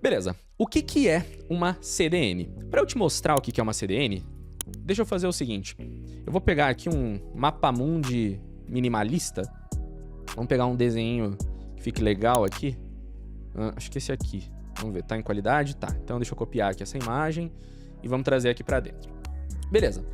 Beleza. O que é uma CDN? Para eu te mostrar o que é uma CDN, deixa eu fazer o seguinte. Eu vou pegar aqui um mapamundi minimalista. Vamos pegar um desenho que fique legal aqui. Acho que esse aqui. Vamos ver, tá em qualidade? Tá. Então deixa eu copiar aqui essa imagem e vamos trazer aqui para dentro. Beleza.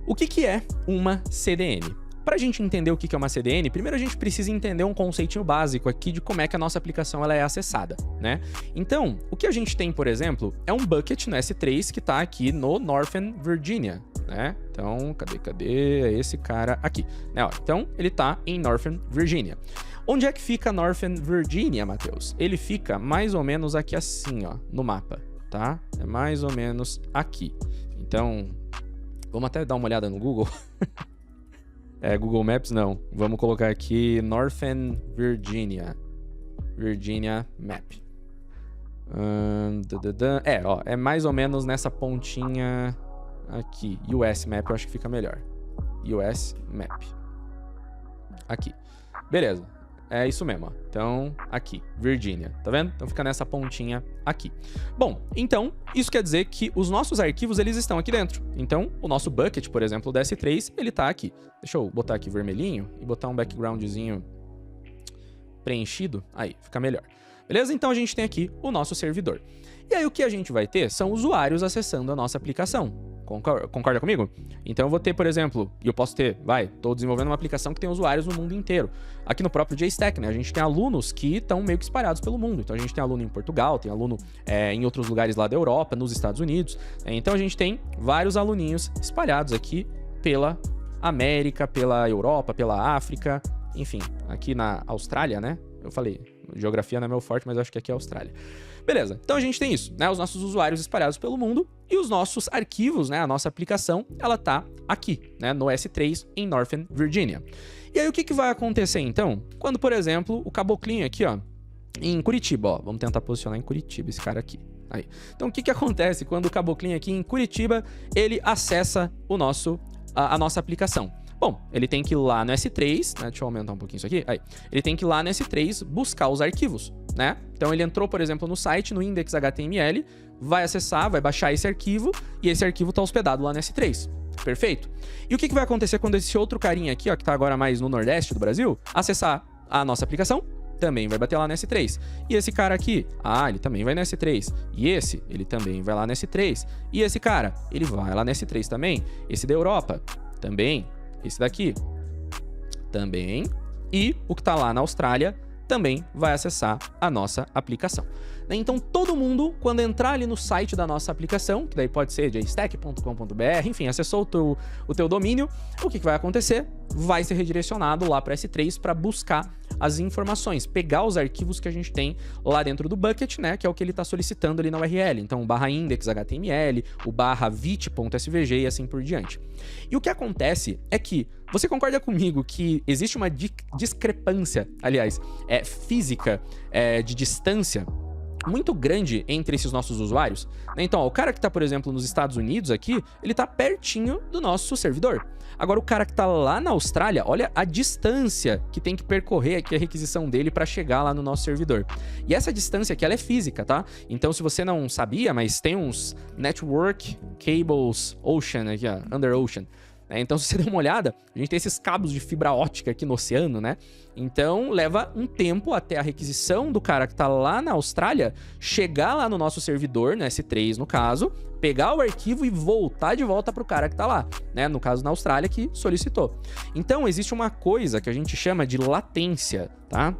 O que é uma CDN? Para a gente entender o que é uma CDN, primeiro a gente precisa entender um conceitinho básico aqui de como é que a nossa aplicação ela é acessada, né? Então, o que a gente tem, por exemplo, é um bucket no S3 que está aqui no Northern Virginia, né? Então, cadê? É esse cara aqui, né? Ó, então, ele está em Northern Virginia. Onde é que fica Northern Virginia, Matheus? Ele fica mais ou menos aqui assim, ó, no mapa, tá? É mais ou menos aqui. Então, vamos até dar uma olhada no Google. Google Maps não. Vamos colocar aqui Northern Virginia. Virginia Map. Ó, é mais ou menos nessa pontinha aqui. US Map eu acho que fica melhor. US Map. Aqui. Beleza. É isso mesmo, ó. Então, aqui, Virginia, tá vendo? Então fica nessa pontinha aqui. Bom, então, isso quer dizer que os nossos arquivos, eles estão aqui dentro. Então, o nosso bucket, por exemplo, do S3, ele tá aqui. Deixa eu botar aqui vermelhinho e botar um backgroundzinho preenchido. Aí, fica melhor. Beleza? Então, a gente tem aqui o nosso servidor. E aí, o que a gente vai ter são usuários acessando a nossa aplicação. Concorda comigo? Então eu vou ter, por exemplo, e eu posso ter, tô desenvolvendo uma aplicação que tem usuários no mundo inteiro. Aqui no próprio JStack, né? A gente tem alunos que estão meio que espalhados pelo mundo. Então a gente tem aluno em Portugal, tem aluno em outros lugares lá da Europa, nos Estados Unidos. Então a gente tem vários aluninhos espalhados aqui pela América, pela Europa, pela África, enfim, aqui na Austrália, né? Eu falei, geografia não é meu forte, mas eu acho que aqui é a Austrália. Beleza, então a gente tem isso, né? Os nossos usuários espalhados pelo mundo e os nossos arquivos, né? A nossa aplicação, ela tá aqui, né? No S3 em Northern Virginia. E aí o que vai acontecer então? Quando, por exemplo, o caboclinho aqui, ó, em Curitiba, ó, vamos tentar posicionar em Curitiba esse cara aqui. Aí. Então o que acontece quando o caboclinho aqui em Curitiba, ele acessa a nossa aplicação? Bom, ele tem que ir lá no S3, né? Deixa eu aumentar um pouquinho isso aqui. Aí. Ele tem que ir lá no S3 buscar os arquivos, né? Então ele entrou, por exemplo, no site, no index.html, vai acessar, vai baixar esse arquivo e esse arquivo está hospedado lá no S3. Perfeito? E o que vai acontecer quando esse outro carinha aqui, ó, que tá agora mais no Nordeste do Brasil, acessar a nossa aplicação? Também vai bater lá no S3. E esse cara aqui, ele também vai no S3. E esse, ele também vai lá no S3. E esse cara, ele vai lá no S3 também. Esse da Europa, também. Esse daqui, também. E o que tá lá na Austrália, também vai acessar a nossa aplicação. Então, todo mundo, quando entrar ali no site da nossa aplicação, que daí pode ser jstack.com.br, enfim, acessou o teu domínio, o que vai acontecer? Vai ser redirecionado lá para S3 para buscar as informações, pegar os arquivos que a gente tem lá dentro do bucket, né, que é o que ele está solicitando ali na URL. Então, o /index.html, o /vit.svg e assim por diante. E o que acontece é que, você concorda comigo que existe uma discrepância, aliás, física, de distância, muito grande entre esses nossos usuários? Então, ó, o cara que está, por exemplo, nos Estados Unidos aqui, ele está pertinho do nosso servidor. Agora, o cara que está lá na Austrália, olha a distância que tem que percorrer aqui a requisição dele para chegar lá no nosso servidor. E essa distância aqui, ela é física, tá? Então, se você não sabia, mas tem uns Network Cables Ocean aqui, ó, Under Ocean. Então, se você der uma olhada, a gente tem esses cabos de fibra ótica aqui no oceano, né? Então, leva um tempo até a requisição do cara que tá lá na Austrália chegar lá no nosso servidor, no S3 no caso, pegar o arquivo e voltar de volta pro cara que tá lá, né? No caso, na Austrália, que solicitou. Então, existe uma coisa que a gente chama de latência, tá?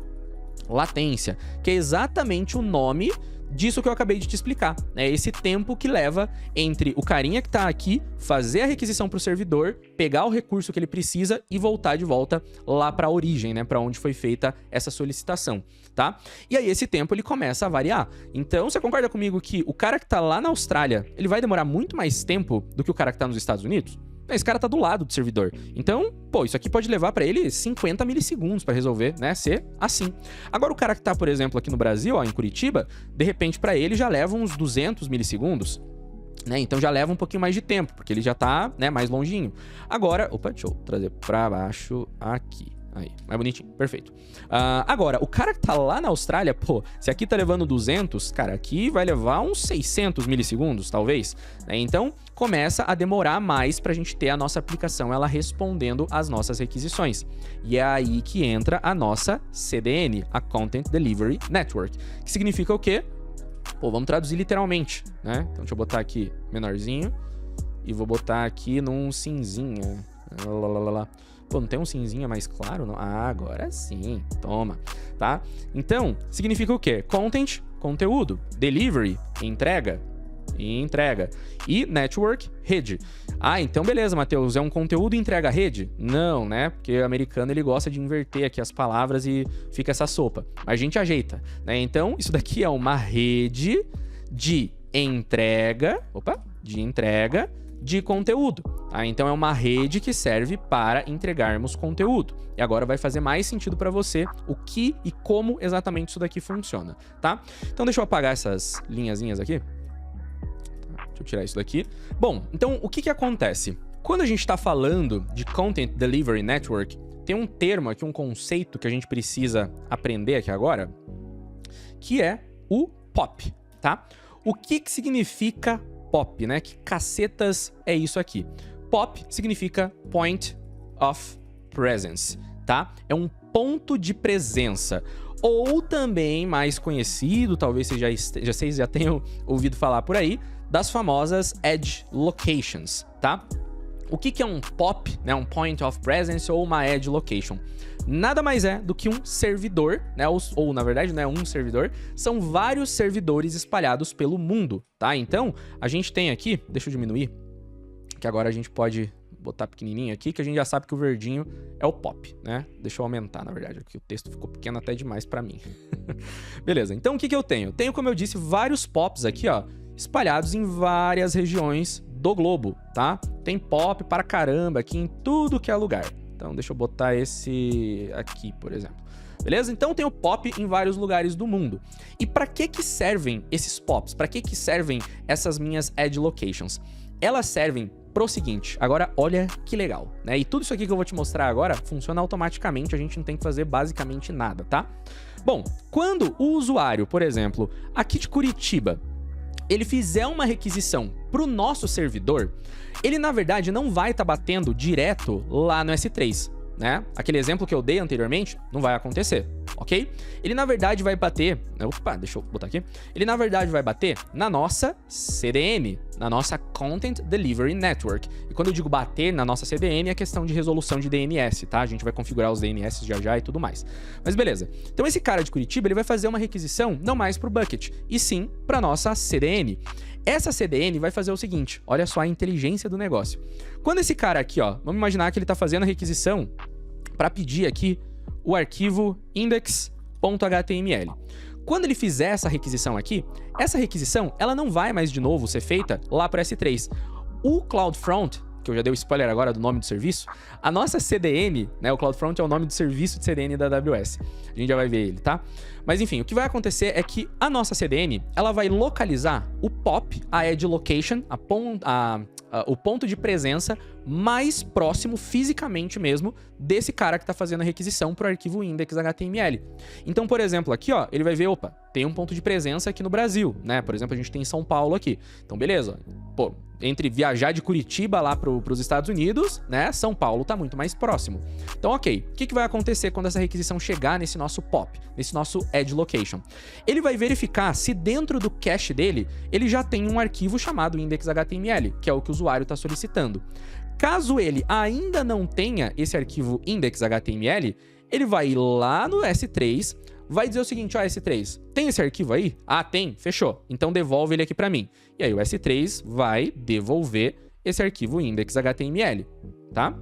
Latência, que é exatamente o nome disso que eu acabei de te explicar, né? Esse tempo que leva entre o carinha que tá aqui, fazer a requisição para o servidor, pegar o recurso que ele precisa e voltar de volta lá para a origem, né? Para onde foi feita essa solicitação, tá? E aí esse tempo ele começa a variar. Então, você concorda comigo que o cara que tá lá na Austrália, ele vai demorar muito mais tempo do que o cara que tá nos Estados Unidos? Esse cara tá do lado do servidor. Então, pô, isso aqui pode levar pra ele 50 milissegundos pra resolver, né? Ser assim. Agora, o cara que tá, por exemplo, aqui no Brasil, ó, em Curitiba, de repente pra ele já leva uns 200 milissegundos, né? Então já leva um pouquinho mais de tempo, porque ele já tá, né, mais longinho. Agora, opa, deixa eu trazer pra baixo aqui. Aí, mais bonitinho, perfeito. Agora, o cara que tá lá na Austrália, pô, se aqui tá levando 200, cara, aqui vai levar uns 600 milissegundos, talvez, né? Então, começa a demorar mais pra gente ter a nossa aplicação, ela respondendo às nossas requisições. E é aí que entra a nossa CDN, a Content Delivery Network, que significa o quê? Pô, vamos traduzir literalmente, né? Então, deixa eu botar aqui menorzinho e vou botar aqui num cinzinha. Pô, não tem um cinzinha mais claro? Não? Ah, agora sim. Toma, tá? Então, significa o quê? Content, conteúdo. Delivery, entrega. E network, rede. Ah, então beleza, Matheus. É um conteúdo entrega rede? Não, né? Porque o americano, ele gosta de inverter aqui as palavras e fica essa sopa. Mas a gente ajeita, né? Então, isso daqui é uma rede de entrega... Opa! De entrega de conteúdo. Tá? Então é uma rede que serve para entregarmos conteúdo. E agora vai fazer mais sentido para você o que e como exatamente isso daqui funciona, tá? Então deixa eu apagar essas linhazinhas aqui. Deixa eu tirar isso daqui. Bom, então o que acontece? Quando a gente está falando de Content Delivery Network, tem um termo aqui, um conceito que a gente precisa aprender aqui agora, que é o POP, tá? O que significa POP, né? Que cacetas é isso aqui? POP significa Point of Presence, tá? É um ponto de presença. Ou também mais conhecido, talvez vocês já tenham ouvido falar por aí, das famosas Edge Locations, tá? O que é um POP, né? Um Point of Presence ou uma Edge Location? Nada mais é do que um servidor, né? Ou na verdade, não é um servidor, são vários servidores espalhados pelo mundo, tá? Então, a gente tem aqui, deixa eu diminuir, que agora a gente pode botar pequenininho aqui, que a gente já sabe que o verdinho é o POP, né? Deixa eu aumentar, na verdade, aqui o texto ficou pequeno até demais pra mim. Beleza, então o que eu tenho? Tenho, como eu disse, vários POPs aqui, ó, espalhados em várias regiões do globo, tá? Tem POP para caramba aqui em tudo que é lugar. Então, deixa eu botar esse aqui, por exemplo. Beleza? Então, tem o POP em vários lugares do mundo. E para que servem esses POPs? Para que servem essas minhas Edge Locations? Elas servem pro seguinte, agora olha que legal, né? E tudo isso aqui que eu vou te mostrar agora funciona automaticamente, a gente não tem que fazer basicamente nada, tá? Bom, quando o usuário, por exemplo, aqui de Curitiba, ele fizer uma requisição para o nosso servidor, ele na verdade não vai estar batendo direto lá no S3, né? Aquele exemplo que eu dei anteriormente não vai acontecer, ok? Ele na verdade vai bater... Opa, deixa eu botar aqui. Ele na verdade vai bater na nossa CDN, na nossa Content Delivery Network. E quando eu digo bater na nossa CDN, é questão de resolução de DNS, tá? A gente vai configurar os DNS já e tudo mais. Mas beleza. Então esse cara de Curitiba, ele vai fazer uma requisição não mais para o bucket, e sim para nossa CDN. Essa CDN vai fazer o seguinte, olha só a inteligência do negócio. Quando esse cara aqui, ó, vamos imaginar que ele está fazendo a requisição para pedir aqui o arquivo index.html. Quando ele fizer essa requisição aqui, essa requisição ela não vai mais de novo ser feita lá para S3. O CloudFront, que eu já dei o spoiler agora do nome do serviço, a nossa CDN, né, o CloudFront é o nome do serviço de CDN da AWS. A gente já vai ver ele, tá? Mas enfim, o que vai acontecer é que a nossa CDN, ela vai localizar o POP, a Edge Location, o ponto de presença mais próximo fisicamente mesmo desse cara que está fazendo a requisição para o arquivo index.html. Então, por exemplo, aqui, ó, ele vai ver, opa, tem um ponto de presença aqui no Brasil, né? Por exemplo, a gente tem São Paulo aqui. Então, beleza. Pô, entre viajar de Curitiba lá para os Estados Unidos, né? São Paulo tá muito mais próximo. Então, ok. O que vai acontecer quando essa requisição chegar nesse nosso POP, nesse nosso Edge Location? Ele vai verificar se dentro do cache dele, ele já tem um arquivo chamado index.html, que é o que o usuário está solicitando. Caso ele ainda não tenha esse arquivo index.html, ele vai ir lá no S3, vai dizer o seguinte, ó, S3, tem esse arquivo aí? Ah, tem, fechou. Então devolve ele aqui para mim. E aí o S3 vai devolver esse arquivo index.html, tá?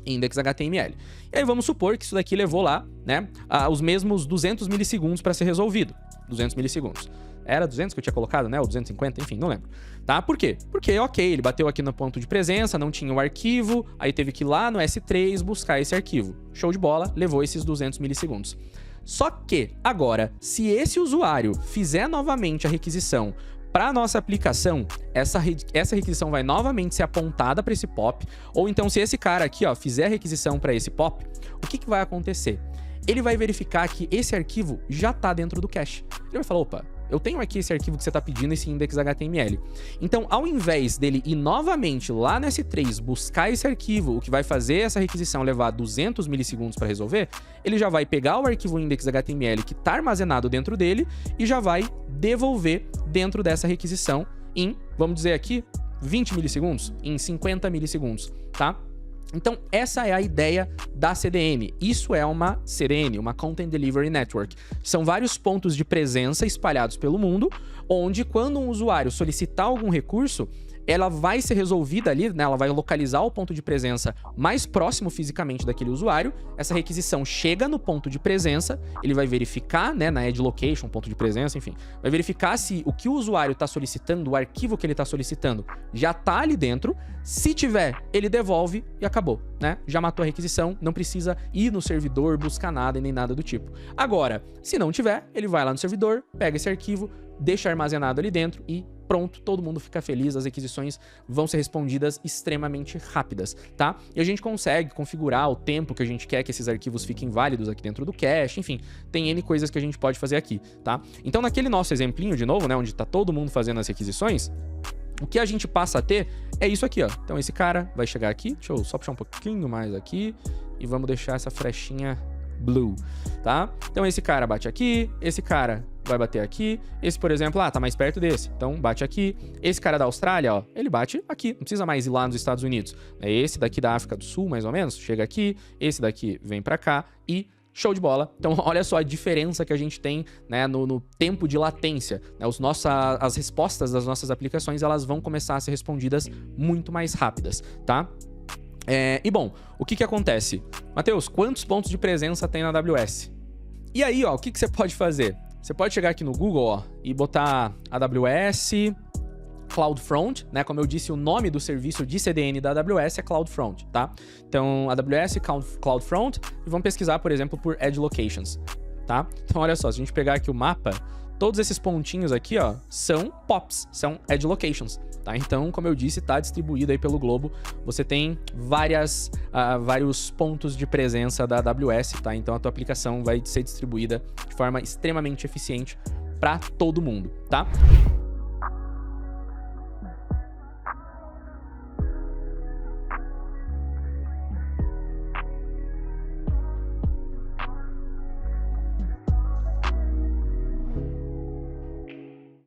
Index.html. E aí vamos supor que isso daqui levou lá, né, os mesmos 200 milissegundos para ser resolvido. 200 milissegundos. Era 200 que eu tinha colocado, né? Ou 250, enfim, não lembro. Tá? Por quê? Porque, ok, ele bateu aqui no ponto de presença, não tinha o arquivo, aí teve que ir lá no S3 buscar esse arquivo. Show de bola, levou esses 200 milissegundos. Só que, agora, se esse usuário fizer novamente a requisição Para a nossa aplicação, essa requisição vai novamente ser apontada para esse POP, ou então se esse cara aqui, ó, fizer a requisição para esse POP, o que vai acontecer? Ele vai verificar que esse arquivo já está dentro do cache. Ele vai falar, opa, eu tenho aqui esse arquivo que você está pedindo, esse index.html. Então, ao invés dele ir novamente lá no S3 buscar esse arquivo, o que vai fazer essa requisição levar 200 milissegundos para resolver, ele já vai pegar o arquivo index.html que está armazenado dentro dele e já vai devolver dentro dessa requisição em, vamos dizer aqui, 20 milissegundos, em 50 milissegundos, tá? Então, essa é a ideia da CDN. Isso é uma CDN, uma Content Delivery Network. São vários pontos de presença espalhados pelo mundo, onde quando um usuário solicitar algum recurso, ela vai ser resolvida ali, né? Ela vai localizar o ponto de presença mais próximo fisicamente daquele usuário. Essa requisição chega no ponto de presença, ele vai verificar, né, na edge location, ponto de presença, enfim, vai verificar se o que o usuário está solicitando, o arquivo que ele está solicitando, já está ali dentro. Se tiver, ele devolve e acabou, né? Já matou a requisição, não precisa ir no servidor, buscar nada e nem nada do tipo. Agora, se não tiver, ele vai lá no servidor, pega esse arquivo, deixa armazenado ali dentro e pronto, todo mundo fica feliz, as requisições vão ser respondidas extremamente rápidas, tá? E a gente consegue configurar o tempo que a gente quer que esses arquivos fiquem válidos aqui dentro do cache, enfim, tem N coisas que a gente pode fazer aqui, tá? Então, naquele nosso exemplinho, de novo, né, onde tá todo mundo fazendo as requisições, o que a gente passa a ter é isso aqui, ó. Então, esse cara vai chegar aqui, deixa eu só puxar um pouquinho mais aqui e vamos deixar essa flechinha blue, tá? Então, esse cara bate aqui, esse cara vai bater aqui, esse, por exemplo, tá mais perto desse, então bate aqui. Esse cara da Austrália, ó, ele bate aqui, não precisa mais ir lá nos Estados Unidos. Esse daqui da África do Sul, mais ou menos, chega aqui, esse daqui vem pra cá e show de bola. Então, olha só a diferença que a gente tem, né, no tempo de latência. Né? As respostas das nossas aplicações, elas vão começar a ser respondidas muito mais rápidas, tá? E bom, o que acontece? Matheus, quantos pontos de presença tem na AWS? E aí, ó, o que você pode fazer? Você pode chegar aqui no Google, ó, e botar AWS CloudFront, né? Como eu disse, o nome do serviço de CDN da AWS é CloudFront, tá? Então, AWS CloudFront, e vamos pesquisar, por exemplo, por Edge Locations, tá? Então, olha só, se a gente pegar aqui o mapa, todos esses pontinhos aqui, ó, são POPs, são Edge Locations, tá? Então, como eu disse, tá distribuído aí pelo globo. Você tem vários pontos de presença da AWS, tá? Então, a tua aplicação vai ser distribuída de forma extremamente eficiente para todo mundo, tá?